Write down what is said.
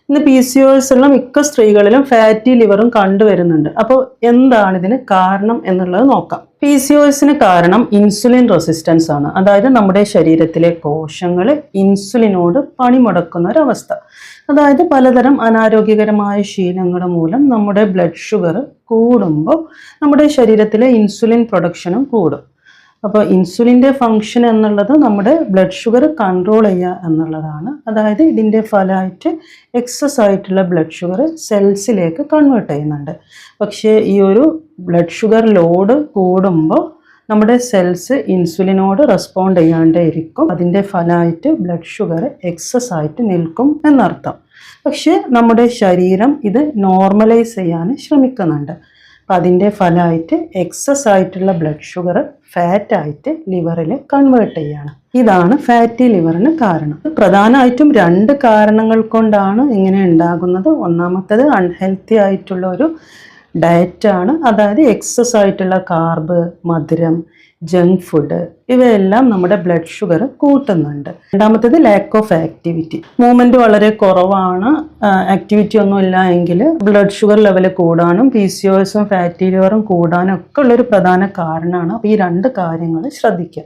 ഇന്ന് PCOS ഉള്ള മിക്ക സ്ത്രീകളിലും ഫാറ്റി ലിവറും കണ്ടുവരുന്നുണ്ട്. അപ്പോൾ എന്താണ് ഇതിന് കാരണം എന്നുള്ളത് നോക്കാം. PCOSന് കാരണം ഇൻസുലിൻ റെസിസ്റ്റൻസ് ആണ്. അതായത് നമ്മുടെ ശരീരത്തിലെ കോശങ്ങൾ ഇൻസുലിനോട് പണിമുടക്കുന്ന ഒരവസ്ഥ. അതായത് പലതരം അനാരോഗ്യകരമായ ശീലങ്ങൾ മൂലം നമ്മുടെ ബ്ലഡ് ഷുഗർ കൂടുമ്പോൾ നമ്മുടെ ശരീരത്തിലെ ഇൻസുലിൻ പ്രൊഡക്ഷനും കൂടും. അപ്പോൾ ഇൻസുലിൻ്റെ ഫങ്ഷൻ എന്നുള്ളത് നമ്മുടെ ബ്ലഡ് ഷുഗർ കൺട്രോൾ ചെയ്യുക എന്നുള്ളതാണ്. അതായത് ഇതിൻ്റെ ഫലമായിട്ട് എക്സസ് ആയിട്ടുള്ള ബ്ലഡ് ഷുഗർ സെൽസിലേക്ക് കൺവേർട്ട് ചെയ്യുന്നുണ്ട്. പക്ഷേ ഈ ഒരു ബ്ലഡ് ഷുഗർ ലോഡ് കൂടുമ്പോൾ നമ്മുടെ സെൽസ് ഇൻസുലിനോട് റെസ്പോണ്ട് ചെയ്യാണ്ടേ ഇരിക്കും. അതിൻ്റെ ഫലമായിട്ട് ബ്ലഡ് ഷുഗർ എക്സസ് ആയിട്ട് നിൽക്കും എന്നർത്ഥം. പക്ഷേ നമ്മുടെ ശരീരം ഇത് നോർമലൈസ് ചെയ്യാൻ ശ്രമിക്കുന്നുണ്ട്. അപ്പം അതിൻ്റെ ഫലമായിട്ട് എക്സസ് ആയിട്ടുള്ള ബ്ലഡ് ഷുഗർ ഫാറ്റായിട്ട് ലിവറിൽ കൺവേർട്ട് ചെയ്യാണ്. ഇതാണ് ഫാറ്റി ലിവറിന് കാരണം. പ്രധാനമായിട്ടും 2 കാരണങ്ങൾ കൊണ്ടാണ് ഇങ്ങനെ ഉണ്ടാകുന്നത്. ഒന്നാമത്തേത് അൺഹെൽത്തി ആയിട്ടുള്ള ഒരു ഡയറ്റാണ്. അതായത് എക്സസ് ആയിട്ടുള്ള കാർബ്, മധുരം, ജങ്ക് ഫുഡ് ഇവയെല്ലാം നമ്മുടെ ബ്ലഡ് ഷുഗർ കൂട്ടുന്നുണ്ട്. രണ്ടാമത്തേത് ലാക്ക് ഓഫ് ആക്ടിവിറ്റി. മൂവ്മെൻറ്റ് വളരെ കുറവാണ്, ആക്ടിവിറ്റി ഒന്നും ഇല്ല എങ്കിൽ ബ്ലഡ് ഷുഗർ ലെവൽ കൂടാനും PCOSും ഫാറ്റി ലിവറും കൂടാനും ഒക്കെ ഉള്ളൊരു പ്രധാന കാരണമാണ്. അപ്പോൾ ഈ 2 കാര്യങ്ങൾ ശ്രദ്ധിക്കുക.